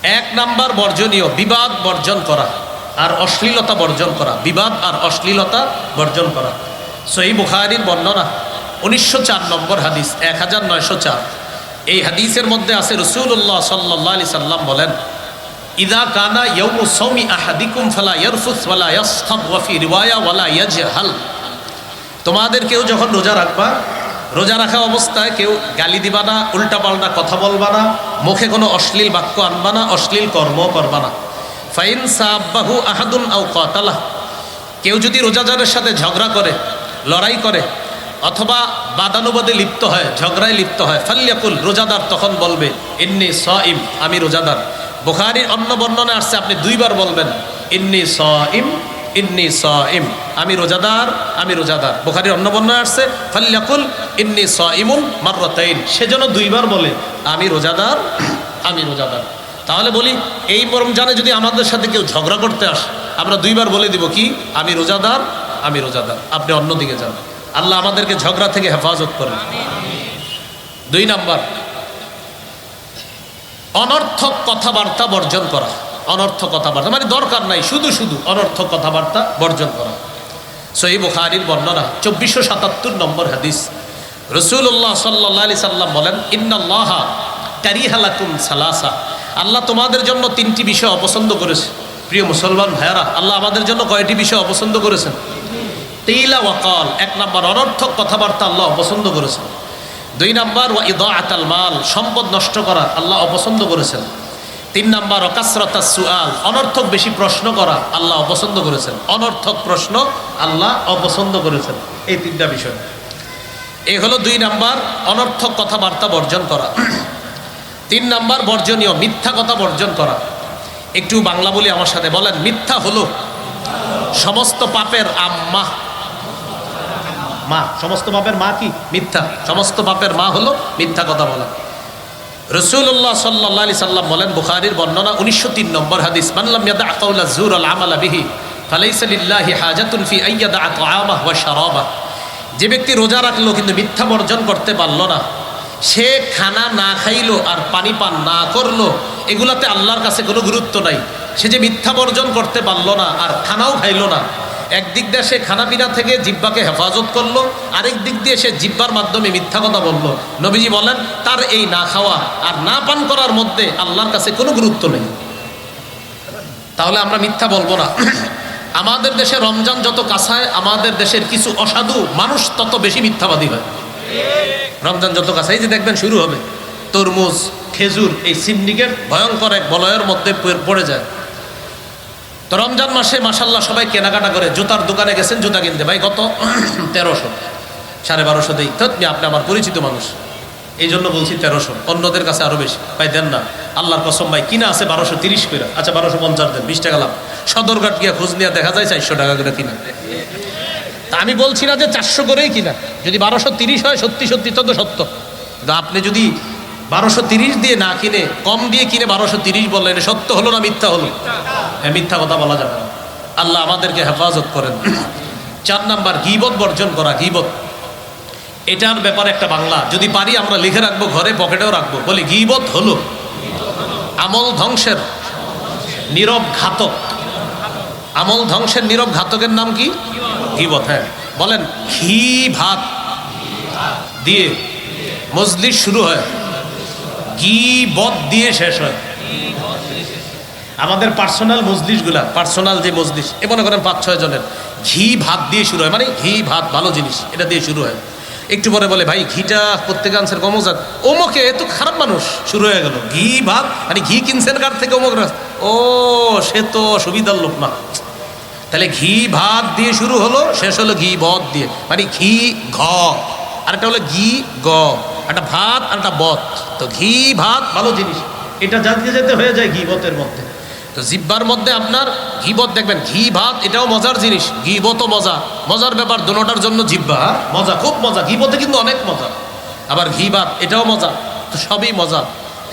এক নাম্বার বর্জনীয় বিবাদ বর্জন করা আর অশ্লীলতা বর্জন করা, বিবাদ আর অশ্লীলতা বর্জন করা। সহিহ বুখারীর বর্ণনা 1904 নম্বর হাদিস 1904। এই হাদিসের মধ্যে আছে রাসূলুল্লাহ সাল্লাল্লাহু আলাইহি সাল্লাম বলেন, ইযা কানা ইয়াউমু সাওমি আহাদিকুম ফালা ইয়ারফুস ওয়ালা ইয়াসখাব ওয়া ফি রিওয়ায়া ওয়ালা ইয়াজহাল। তোমাদের কেউ যখন রোজা রাখবা, রোজা রাখা অবস্থায় কেউ গালি দিবা না, উল্টাপাল্টা কথা বলবা না, মুখে কোনো অশ্লীল বাক্য আনবা না, অশ্লীল কর্ম করবা না। ফাইন সাব্বাহু আহাদুন আও কাতালাহ, কেউ যদি রোজাদারের সাথে ঝগড়া করে, লড়াই করে, অথবা বাদানুবাদে লিপ্ত হয়, ঝগড়ায় লিপ্ত হয়, ফাল্যাকুল, রোজাদার তখন বলবে ইন্নী সাইম, আমি রোজাদার। বুখারীর অন্য বর্ণনা আসছে আপনি দুইবার বলবেন ইন্নী সাইম, ইন্নী সাইম, আমি রোজাদার, আমি রোজাদার। বুখারীর অন্য বর্ণনা আসছে ফাল্যাকুল ইন্নী সাইমুন মাররাতাইন, সেজন্য দুইবার বলে আমি রোজাদার, আমি রোজাদার। তাহলে বলি এই রমজানে যদি আমাদের সাথে কেউ ঝগড়া করতে আসে, আমরা দুইবার বলে দিব কি, আমি রোজাদার, আমি রোজাদার। আপনি অন্যদিকে যান। আল্লাহ আমাদেরকে ঝগড়া থেকে হেফাজত করেন। 2 নাম্বার, অনর্থক কথাবার্তা বর্জন করা। অনর্থক কথাবার্তা মানে দরকার নাই, শুধু শুধু অনর্থক কথাবার্তা বর্জন করা। সহিহ বুখারীর বর্ণনা 2477 নম্বর হাদিস, রাসূলুল্লাহ সাল্লাল্লাহু আলাইহি সাল্লাম বলেন, ইন্নাল্লাহা কারিহা লাকুম সালাসা, আল্লাহ তোমাদের জন্য 3টি বিষয় অপছন্দ করেছে। প্রিয় মুসলমান ভাইয়ারা, আল্লাহ আমাদের জন্য কয়টি বিষয় অপছন্দ করেছেন? তিলা ওয়াকাল, 1 নাম্বার অনর্থক কথাবার্তা আল্লাহ অপছন্দ করেছেন। 2 নাম্বার ওয়া ইদাআতাল মাল, সম্পদ নষ্ট করা আল্লাহ অপছন্দ করেছেন। 3 নাম্বার ওয়াকাসরাতাস সুআল, অনর্থক বেশি প্রশ্ন করা আল্লাহ অপছন্দ করেছেন। অনর্থক প্রশ্ন আল্লাহ অপছন্দ করেছেন। এই 3টা বিষয়। এই হলো 2 নাম্বার অনর্থক কথাবার্তা বর্জন করা। 3 নাম্বার বর্জনীয় মিথ্যা কথা বর্জন করা। একটু বাংলা বলি আমার সাথে, বলেন মিথ্যা হলো সমস্ত পাপের আম্মা। মা, সমস্ত পাপের মা কি? মিথ্যা। সমস্ত পাপের মা হলো মিথ্যা কথা বলা। রাসূলুল্লাহ সাল্লাল্লাহু আলাইহি সাল্লাম বলেন, বুখারীর বর্ণনা 1903 নম্বর হাদিস, মান লাম ইয়াদা কাওলা যুর আল আমালা বিহি ফালাইসা লিল্লাহি হাজাতুন ফি আইয়াদা তাআমাহু ওয়া শারাবাহু। যে ব্যক্তি রোজা রাখলো কিন্তু মিথ্যা বর্জন করতে পারলো না, সে খানা না খাইলো আর পানি পান না করলো, এগুলাতে আল্লাহর কাছে কোনো গুরুত্ব নাই। সে যে মিথ্যা বর্জন করতে পারলো না আর খানাও খাইলো না, একদিক দিয়ে সে খানাপিনা থেকে জিহ্বাকে হেফাজত করলো, আরেক দিক দিয়ে সে জিহ্বার মাধ্যমে মিথ্যা কথা বললো। নবীজি বলেন তার এই না খাওয়া আর না পান করার মধ্যে আল্লাহর কাছে কোনো গুরুত্ব নেই। তাহলে আমরা মিথ্যা বলবো না। আমাদের দেশে রমজান যত কাছায়, আমাদের দেশের কিছু অসাধু মানুষ তত বেশি মিথ্যাবাদী হয়। রমজান যত কাছে, এই যে দেখবেন শুরু হবে তরমুজ, খেজুর, এই সিন্ডিকেট ভয়ঙ্কর এক বলয়ের মধ্যে পড়ে যায়। তো রমজান মাসে মাশাল্লাহ সবাই কেনাকাটা করে। জুতার দোকানে গেছেন জুতা কিনতে, ভাই কত? 1300, 1250 দেই। আপনি আমার পরিচিত মানুষ, এই জন্য বলছি 1300, অন্যদের কাছে আরো বেশি। ভাই দেন না, আল্লাহর কসম ভাই, কিনা আছে 1230 করে। আচ্ছা 1250 দেন, 20 টাকা লাভ। সদরঘাট গিয়া খোঁজ নিয়ে দেখা যায় 400 টাকা করে কিনা। তা আমি বলছি না যে 400 করেই কিনা, যদি 1230 হয় সত্যি সত্যি তো সত্য। আপনি যদি 1230 দিয়ে না কিনে কম দিয়ে কিনে 1230 বললেন, সত্য হলো না মিথ্যা হলো? হ্যাঁ, মিথ্যা কথা বলা যাবে না। আল্লাহ আমাদেরকে হেফাজত করেন। 4 নাম্বার গীবত বর্জন করা। গীবত, এটার ব্যাপারে একটা বাংলা যদি পারি আমরা লিখে রাখবো, ঘরে পকেটেও রাখবো। বলি গীবত হলো আমল ধ্বংসের নীরব ঘাতক। আমল ধ্বংসের নীরব ঘাতকের নাম কি? গীবত। হ্যাঁ, বলেন ঘি ভাত দিয়ে মজলিস শুরু হয়, গীবত দিয়ে শেষ হয়। আমাদের পার্সোনাল মজলিসগুলা, পার্সোনাল যে মজলিস, এ মনে করেন 5-6 জনের, ঘি ভাত দিয়ে শুরু হয়। মানে ঘি ভাত ভালো জিনিস, এটা দিয়ে শুরু হয়। একটু পরে বলে ভাই ঘিটা প্রত্যেক আনসার কমজাত, ওমকে এ তো খারাপ মানুষ, শুরু হয়ে গেল ঘি ভাত। মানে ঘি কিনছেন কার থেকে? অমুক। ও, সে তো সুবিধার লোক না। তাহলে ঘি ভাত দিয়ে শুরু হলো, শেষ হলো ঘি বত দিয়ে। মানে ঘি ঘ, আর একটা হলো ঘি গ, একটা ভাত আর একটা বত। তো ঘি ভাত ভালো জিনিস, এটা জানতে যেতে হয়ে যায় গীবতের মধ্যে। তো জিব্বার মধ্যে আপনার গীবত দেখবেন, ঘি ভাত এটাও মজার জিনিস, গীবতও মজা। মজার ব্যাপার দুটোটার জন্য জিব্বা মজা, খুব মজা। গীবতে কিন্তু অনেক মজা, আবার ঘি ভাত এটাও মজা। তো সবই মজা,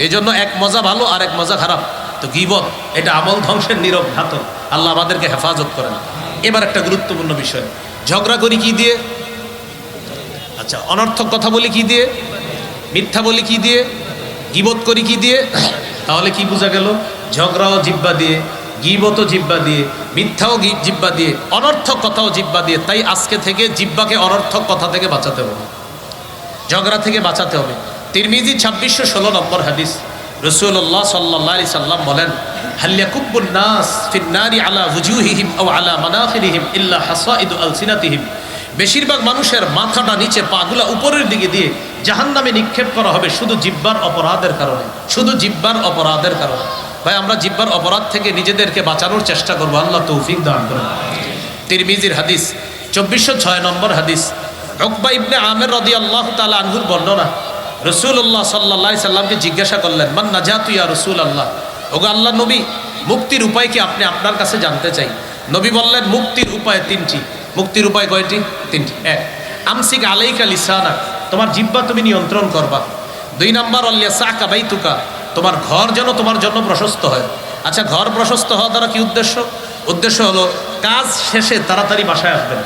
এই জন্য এক মজা ভালো আর এক মজা খারাপ। তো গীবত এটা আমল ধ্বংসের নীরব ঘাতক। আল্লাহ আমাদেরকে হেফাজত করেন। এবার একটা গুরুত্বপূর্ণ বিষয়, ঝগড়া করি কি দিয়ে? আচ্ছা, অনর্থক কথা বলি কি দিয়ে? মিথ্যা বলি কি দিয়ে? গীবত করি কি দিয়ে? তাহলে কি বোঝা গেল? ঝগড়াও জিব্বা দিয়ে, গীবতও জিব্বা দিয়ে, মিথ্যাও জিব্বা দিয়ে, অনর্থক কথাও জিব্বা দিয়ে। তাই আজকে থেকে জিব্বাকে অনর্থক কথা থেকে বাঁচাতে হবে, ঝগড়া থেকে বাঁচাতে হবে। তিরমিজি 2616 নম্বর হাদিস, রাসূলুল্লাহ সাল্লাল্লাহু আলাইহি সাল্লাম বলেন, হাল ইয়াকুব্বুন নাস ফিন নারি আলা ওয়ুজুহিহিম আও আলা মানাখিরিহিম ইল্লা হাসাইদু আলসিনাতিহিম। বেশিরভাগ মানুষের মাথাটা নিচে, পাগুলা উপরের দিকে দিয়ে জাহান্নামে নিক্ষেপ করা হবে শুধু জিহ্বার অপরাধের কারণে, শুধু জিহ্বার অপরাধের কারণে। ভাই আমরা জিহ্বার অপরাধ থেকে নিজেদেরকে বাঁচানোর চেষ্টা করব, আল্লাহ তৌফিক দান করুন। তিরমিজির হাদিস 2406 নম্বর হাদিস, উকবা ইবনে আমির রাদিয়াল্লাহু তাআলা আনহুর বর্ণনা, রাসূলুল্লাহ সাল্লাল্লাহু আলাইহি সাল্লামকে জিজ্ঞাসা করলেন, মান নাজাতু ইয়া রাসূলুল্লাহ, ওগো আল্লাহর নবী, মুক্তির উপায় কি আপনি আপনার কাছে জানতে চাই। নবী বললেন, মুক্তির উপায় তিনটি। মুক্তির উপায় কয়টি? তিনটি। এক, আমসিক আলাইকা লিসানাক, তোমার জিহ্বা তুমি নিয়ন্ত্রণ করবা। 2 নাম্বার, আল্লিয়াসাকা বাইতুকা, তোমার ঘর যেন তোমার জন্য প্রশস্ত হয়। আচ্ছা, ঘর প্রশস্ত হওয়া দ্বারা কি উদ্দেশ্য? উদ্দেশ্য হলো কাজ শেষে তাড়াতাড়ি বাসায় আসবেন।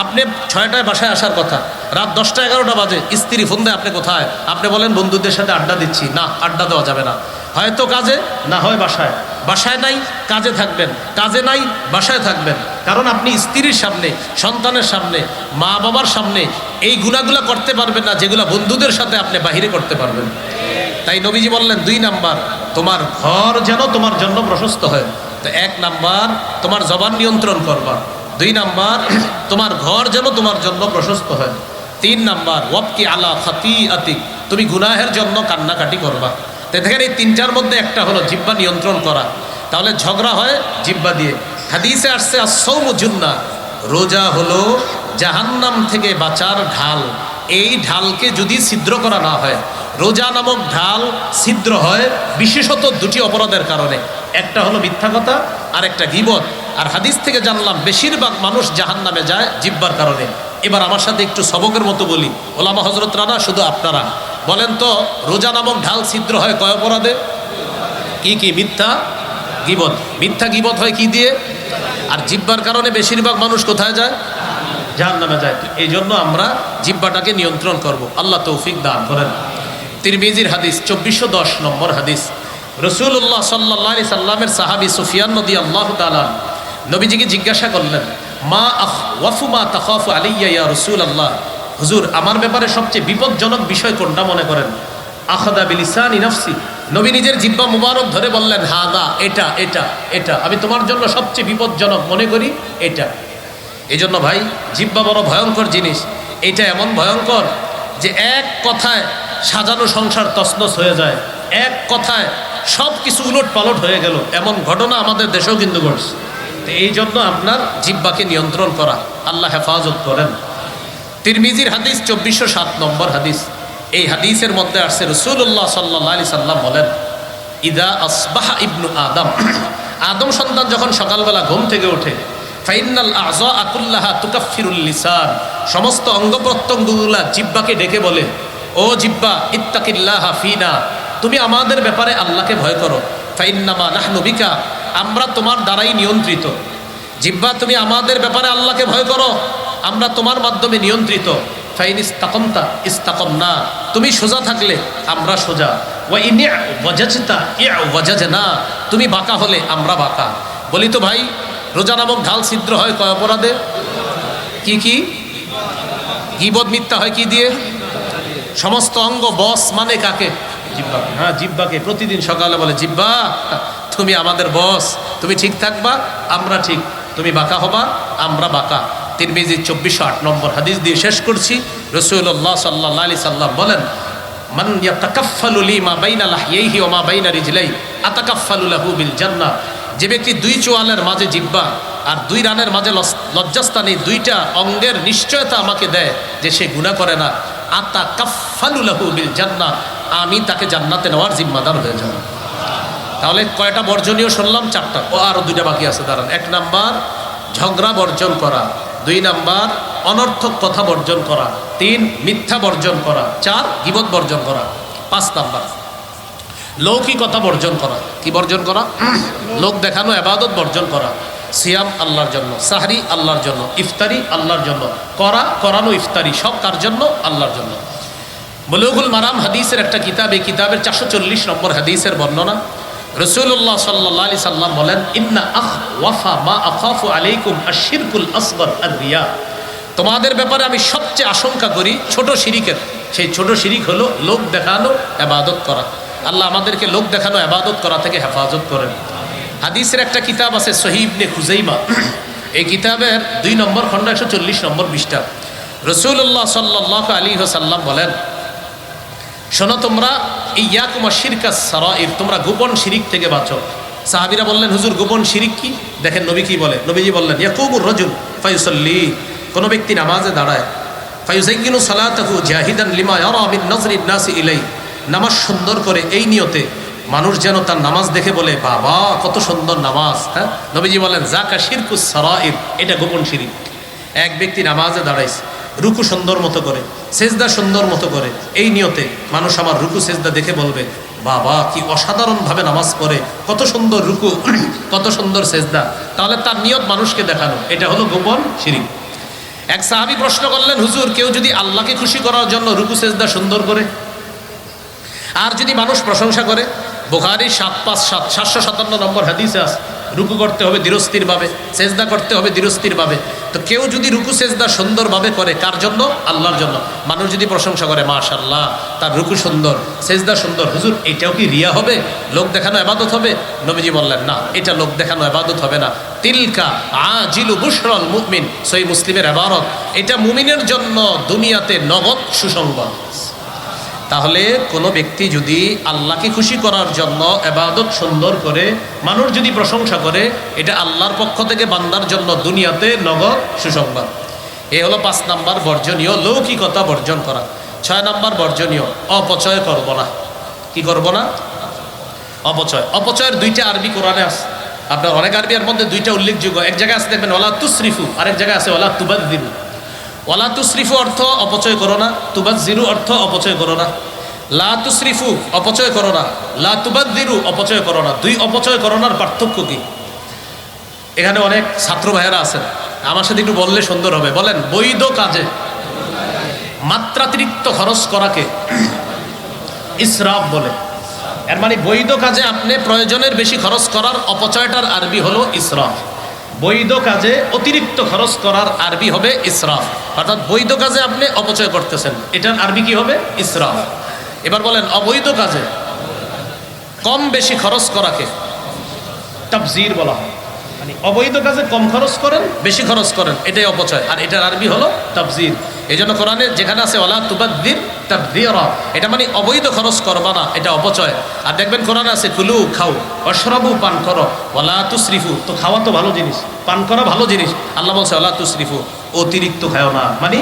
আপনি 6টায় বাসায় আসার কথা, রাত 10টা 11টা বাজে স্ত্রী ফোন দেয়, আপনি কোথায়? আপনি বলেন বন্ধুদের সাথে আড্ডা দিচ্ছি। না, আড্ডা দেওয়া যাবে না, হয়তো কাজে, না হয় বাসায়। বাসায় নাই, কাজে থাকবেন, কাজে নাই, বাসায় থাকবেন। কারণ আপনি স্ত্রীর সামনে, সন্তানের সামনে, মা বাবার সামনে এই গুণাগুলা করতে পারবেন না যেগুলা বন্ধুদের সাথে আপনি বাহিরে করতে পারবেন। তাই নবীজি বললেন 2 নাম্বার, তোমার ঘর যেন তোমার জন্য প্রশস্ত হয়। তো 1 নাম্বার, তোমার জবান নিয়ন্ত্রণ করবা। 2 নাম্বার, তোমার ঘর যেন তোমার জন্য প্রশস্ত হয়। 3 নাম্বার, ওয়াবকি আলা খাতিআতিক, তুমি গুনাহের জন্য কান্নাকাটি করবা। তো দেখেন এই 3টার মধ্যে একটা হলো জিহ্বা নিয়ন্ত্রণ করা। তাহলে ঝগড়া হয় জিহ্বা দিয়ে। হাদিসে আসছে আস-সাওমু জুন্না, রোজা হলো জাহান্নাম থেকে বাঁচার ঢাল। এই ঢালকে যদি ছিদ্র করা না হয়, রোজা নামক ঢাল ছিদ্র হয় বিশেষত 2টি অপরাধের কারণে। একটা হলো মিথ্যা কথা, আর একটা গীবত। আর হাদিস থেকে জানলাম বেশিরভাগ মানুষ জাহান্নামে যায় জিহ্বার কারণে। এবার আমার সাথে একটু সবকের মতো বলি, ওলামা হযরতরা না, শুধু আপনারা বলেন তো, রোজা নামক ঢাল ছিদ্র হয় কয় অপরাধে? কি কি? মিথ্যা, গীবত। মিথ্যা গীবত হয় কি দিয়ে? আর জিহ্বার কারণে বেশিরভাগ মানুষ কোথায় যায়? জাহান্নামে যায়। এই জন্য আমরা জিহ্বাটাকে নিয়ন্ত্রণ করব, আল্লাহ তৌফিক দান করেন। তিরমিজির হাদিস 2410 নম্বর হাদিস, রাসূলুল্লাহ সাল্লাল্লাহু আলাইহি সাল্লামের সাহাবী সুফিয়ান রাদিয়াল্লাহু তাআলা নবীজিকে জিজ্ঞাসা করলেন, মা আখওয়াফু মা তাখাফু আলাইয়া ইয়া রাসূলুল্লাহ, হুজুর আমার ব্যাপারে সবচেয়ে বিপজ্জনক বিষয় কোনটা মনে করেন? আখাদা বিলিসানি নাফসি, নবী নিজের জিহ্বা মুবারক ধরে বললেন, হাদা, এটা এটা এটা আমি তোমার জন্য সবচেয়ে বিপজ্জনক মনে করি এটা। এই জন্য ভাই জিহ্বা বড় ভয়ঙ্কর জিনিস। এটা এমন ভয়ঙ্কর যে এক কথায় সাজানো সংসার তছনছ হয়ে যায়, এক কথায় সব কিছু উলট পালট হয়ে গেল, এমন ঘটনা আমাদের দেশেও কিন্তু ঘটছে। তো এই জন্য আপনার জিহ্বাকে নিয়ন্ত্রণ করা, আল্লাহ হেফাজত করেন। তিরমিজির হাদিস 2407 নম্বর হাদিস, এই হাদিসের মধ্যে আসছে রাসূলুল্লাহ সাল্লাল্লাহু আলাইহি সাল্লাম বলেন, ইদা আসবাহা ইবনু আদম, আদম সন্তান যখন সকালবেলা ঘুম থেকে ওঠে, ফাইনাল আযা কুল্লাহা তুকাফিরুল লিসান, সমস্ত অঙ্গ প্রত্যঙ্গগুলা জিহ্বাকে ডেকে বলে, ও জিহ্বা ইত্তাকিল্লাহা ফিনা, তুমি আমাদের ব্যাপারে আল্লাহকে ভয় করো। ফাইন্নামা নাহনু বিকা, আমরা তোমার দ্বারাই নিয়ন্ত্রিত। জিহ্বা তুমি আমাদের ব্যাপারে আল্লাহকে ভয় করো, আমরা তোমার মাধ্যমে নিয়ন্ত্রিত। ফাইন ইস্তাকামতা ইস্তাকামনা, তুমি সোজা থাকলে আমরা সোজা। ওয়া ইন ওয়াজাজতা ওয়াজাজনা, তুমি বাঁকা হলে আমরা বাঁকা। বলি তো ভাই, রোজা নামক ঢাল ছিদ্র হয় কয় অপরাধে? কি কি? গীবত, মিথ্যা হয় কি দিয়ে? সমস্ত অঙ্গ বস মানে কাকে? জিহ্বা। হ্যাঁ, জিহ্বাকে প্রতিদিন সকালে বলে, জিহ্বা তুমি আমাদের বস, তুমি ঠিক থাকবা আমরা ঠিক, তুমি বাঁকা হবা আমরা বাঁকা। তিরমিজি 2408 নম্বর হাদিস দিয়ে শেষ করছি। রাসূলুল্লাহ সাল্লাল্লাহু আলাইহি সাল্লাম বলেন, মান ইয়াতাকাফফালু লি মা বাইনা লাহইহি ওয়া মা বাইনা রিজলাই আতাকাফফালু লাহু বিল জান্নাহ, যে ব্যক্তি 2 চোয়ালের মাঝে জিহ্বা আর 2 রানের মাঝে লজ্জাস্থানে 2টা অঙ্গের নিশ্চয়তা আমাকে দেয় যে সে গুনাহ করে না, আতাকাফফালু লাহু বিল জান্নাহ, আমি তাকে জান্নাতে নেওয়ার জিম্মাদার হয়ে যাব। তাহলে কয়টা বর্জনীয় শুনলাম? 4টা। ও আরো 2টা বাকি আছে, দাঁড়ান। 1 নাম্বার ঝগড়া বর্জন করা, 2 নাম্বার অনর্থক কথা বর্জন করা, 3 মিথ্যা বর্জন করা, 4 গীবত বর্জন করা, 5 নাম্বার লৌকিকতা বর্জন করা। কি বর্জন করা? লোক দেখানো ইবাদত বর্জন করা। সিয়াম আল্লাহর জন্য, সাহরি আল্লাহর জন্য, ইফতারি আল্লাহর জন্য, করানো ইফতারি সব কার জন্য? আল্লাহর জন্য। বুলুগুল মারাম হাদিসের একটা কিতাব, এই কিতাবের 440 নম্বর হাদিসের বর্ণনা, রাসূলুল্লাহ সাল্লাল্লাহু আলাইহি সাল্লাম বলেন, ইন্না আখওয়াফা মা আখাফু আলাইকুম আশ-শিরকুল আসগর আর-রিয়া। তোমাদের ব্যাপারে আমি সবচেয়ে আশঙ্কা করি ছোট শিরিকের। সেই ছোট শিরিক হলো লোক দেখানো ইবাদত করা। আল্লাহ আমাদেরকে লোক দেখানো ইবাদত করা থেকে হেফাজত করেন। হাদিসের একটা কিতাব আছে সহিহ ইবনে খুজাইমা, এই কিতাবের 2 নম্বর খণ্ড 140 নম্বর পৃষ্ঠা। রাসূলুল্লাহ সাল্লাল্লাহু আলাইহি ওয়াসাল্লাম বলেন, শোনো তোমরা, ইয়াকুম আশ-শিরকাস সারাইর, তোমরা গোপন শিরিক থেকে বাঁচো। সাহাবীরা বললেন, হুজুর গোপন শিরিক কি? দেখেন নবী কি বলে। নবীজি বললেন, ইয়াকুমুর রাজুল ফায়ুসাল্লি, কোন ব্যক্তি নামাজে দাঁড়ায়, ফায়ুযায়্যিনু সালাতাহু জাহিদান লিমা ইয়ারা মিন নাজরিন নাসি ইলাই, নামাজ সুন্দর করে এই নিয়তে মানুষ যেন তার নামাজ দেখে বলে, বাবা কত সুন্দর নামাজ। হ্যাঁ, নবীজি বলেন, যাকা শিরকুস সারাইর, এটা গোপন শিরিক। এক ব্যক্তি নামাজে দাঁড়াইছে, রুকু সুন্দর মতো করে, সেজদা সুন্দর মতো করে, এই নিয়তে মানুষ আমার রুকু সেজদা দেখে বলবে, বাবা কি অসাধারণভাবে নামাজ পড়ে, কত সুন্দর রুকু, কত সুন্দর সেজদা। তাহলে তার নিয়ত মানুষকে দেখানো, এটা হলো গোপন শিরিক। এক সাহাবী প্রশ্ন করলেন, হুজুর কেউ যদি আল্লাহকে খুশি করার জন্য রুকু সেজদা সুন্দর করে, আর যদি মানুষ প্রশংসা করে, বুখারী 757 নম্বর হাদিসে আছে, রুকু করতে হবে ধীরস্থিরভাবে, সেজদা করতে হবে ধীরস্থিরভাবে। তো কেউ যদি রুকু সেজদা সুন্দরভাবে করে, কার জন্য? আল্লাহর জন্য। মানুষ যদি প্রশংসা করে, মাশাআল্লাহ তার রুকু সুন্দর, সেজদা সুন্দর, হুজুর এটাও কি রিয়া হবে, লোক দেখানো ইবাদত হবে? নবীজি বললেন, না, এটা লোক দেখানো ইবাদত হবে না। তিলকা আজিলু বুশরাল মুমিন, সহিহ মুসলিমের ইবারত, এটা মুমিনের জন্য দুনিয়াতে নগদ সুসংবাদ। তাহলে কোনো ব্যক্তি যদি আল্লাহকে খুশি করার জন্য ইবাদত সুন্দর করে, মানুষ যদি প্রশংসা করে, এটা আল্লাহর পক্ষ থেকে বান্দার জন্য দুনিয়াতে নগদ সুসংবাদ। এ হলো 5 নাম্বার বর্জনীয়, লৌকিকতা বর্জন করা। 6 নাম্বার বর্জনীয়, অপচয় করব না। কি করব না? অপচয়। অপচয়ের 2টা আরবি কোরআনে আছে। আপনার অনেক আরবির মধ্যে 2টা উল্লেখযোগ্য। এক জায়গায় আছে দেখবেন ওয়ালা তুসরিফু, আরেক জায়গায় আছে ওয়ালা তুবাযযিরু। ওয়ালা তুসরিফু অর্থ অপচয় করো না, তুবাযযিরু অর্থ অপচয় করো না। লা তুসরিফু অপচয় করো না, লা তুবাযযিরু অপচয় করো না। 2 অপচয় করোনার পার্থক্য কি? এখানে অনেক ছাত্র ভাইয়েরা আছেন, আমার সাথে একটু বললে সুন্দর হবে। বলেন, বৈধ কাজে মাত্রাতিরিক্ত খরচ করাকে ইসরাফ বলে। এর মানে বৈধ কাজে আপনি প্রয়োজনের বেশি খরচ করার অপচয়টার আরবি হলো ইসরাফ। বৈধ কাজে অতিরিক্ত খরচ করার আরবি হবে ইসরাফ। অর্থাৎ বৈধ কাজে আপনি অপচয় করতেছেন, এটার আরবি কি হবে? ইসরাফ। এবার বলেন, অবৈধ কাজে কম বেশি খরচ করাকে তাবযির বলা হয়। মানে অবৈধ কাজে কম খরচ করেন, বেশি খরচ করেন, এটাই অপচয়, আর এটার আরবি হলো তাবযির। এই জন্য কোরআনে যেখানে আছে ওয়ালা তুবাযযির তাবযিরা, এটা মানে অবৈধ খরচ করবা না, এটা অপচয়। আর দেখবেন কোরআনে আছে কুলু, খাও, ওয়াশরাবু, পান করো, ওয়ালা তুসরিফু, তো খাওয়া তো ভালো জিনিস, পান করা ভালো জিনিস, আল্লাহ বলছে ওয়ালা তুসরিফু, অতিরিক্ত খাও না। মানে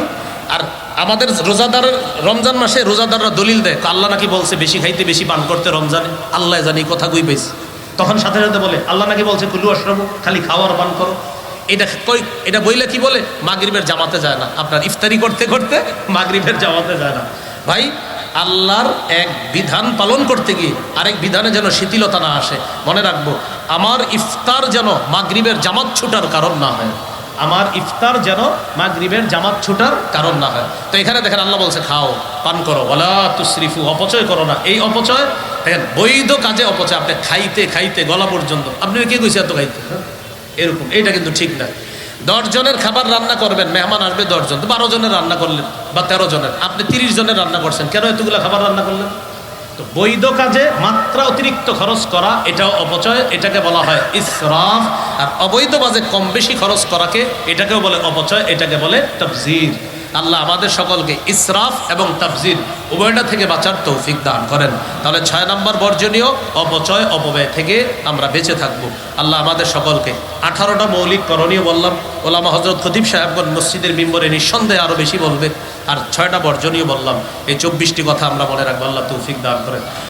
আর আমাদের রোজাদারের, রমজান মাসে রোজাদাররা দলিল দেয়, আল্লাহ নাকি বলছে বেশি খাইতে বেশি পান করতে রমজানে, আল্লাহ জানি কথা কই পাইছে, তখন সাথে সাথে বলে আল্লাহ নাকি বলছে কুলু ওয়াশরাবু, খালি খাওয়ার পান করো। এটা বইলে কি বলে? মাগরিবের জামাতে যায় না, আপনার ইফতারি করতে করতে মাগরিবের জামাতে যায় না। ভাই, আল্লাহর এক বিধান পালন করতে গিয়ে আরেক বিধানে যেন শিথিলতা না আসে। মনে রাখবো, আমার ইফতার যেন মাগরিবের জামাত ছুটার কারণ না হয়, আমার ইফতার যেন মাগরিবের জামাত ছুটার কারণ না হয়। তো এখানে দেখেন আল্লাহ বলছে খাও, পান করো, ওয়ালা তুসরিফু, অপচয় করো না। এই অপচয় দেখেন, বৈধ কাজে অপচয়, আপনি খাইতে খাইতে গলা পর্যন্ত, আপনি কে কইছে এত খাইতে, এরকম, এইটা কিন্তু ঠিক না। 10 জনের খাবার রান্না করবেন, মেহমান আসবে 10 জন, তো 12 জনের রান্না করলেন বা 13 জনের, আপনি 30 জনের রান্না করছেন, কেন এতগুলো খাবার রান্না করলেন? তো বৈধ কাজে মাত্রা অতিরিক্ত খরচ করা, এটাও অপচয়, এটাকে বলা হয় ইসরাফ। আর অবৈধ কাজে কম বেশি খরচ করাকে, এটাকেও বলে অপচয়, এটাকে বলে তাবযির। আল্লাহ আমাদের সকলকে ইসরাফ এবং তাবযির উভয়টা থেকে বাঁচার তৌফিক দান করেন। তাহলে 6 নম্বর বর্জনীয়, অপচয় অপব্যয় থেকে আমরা বেঁচে থাকবো। আল্লাহ আমাদের সকলকে 18টা মৌলিক করণীয় বললাম, ওলামা হযরত খতিব সাহেবগণ মসজিদের মিম্বরে নিঃসন্দেহে আরও বেশি বলবে, আর 6টা বর্জনীয় বললাম। এই 24টি কথা আমরা মনে রাখবো। আল্লাহ তৌফিক দান করেন।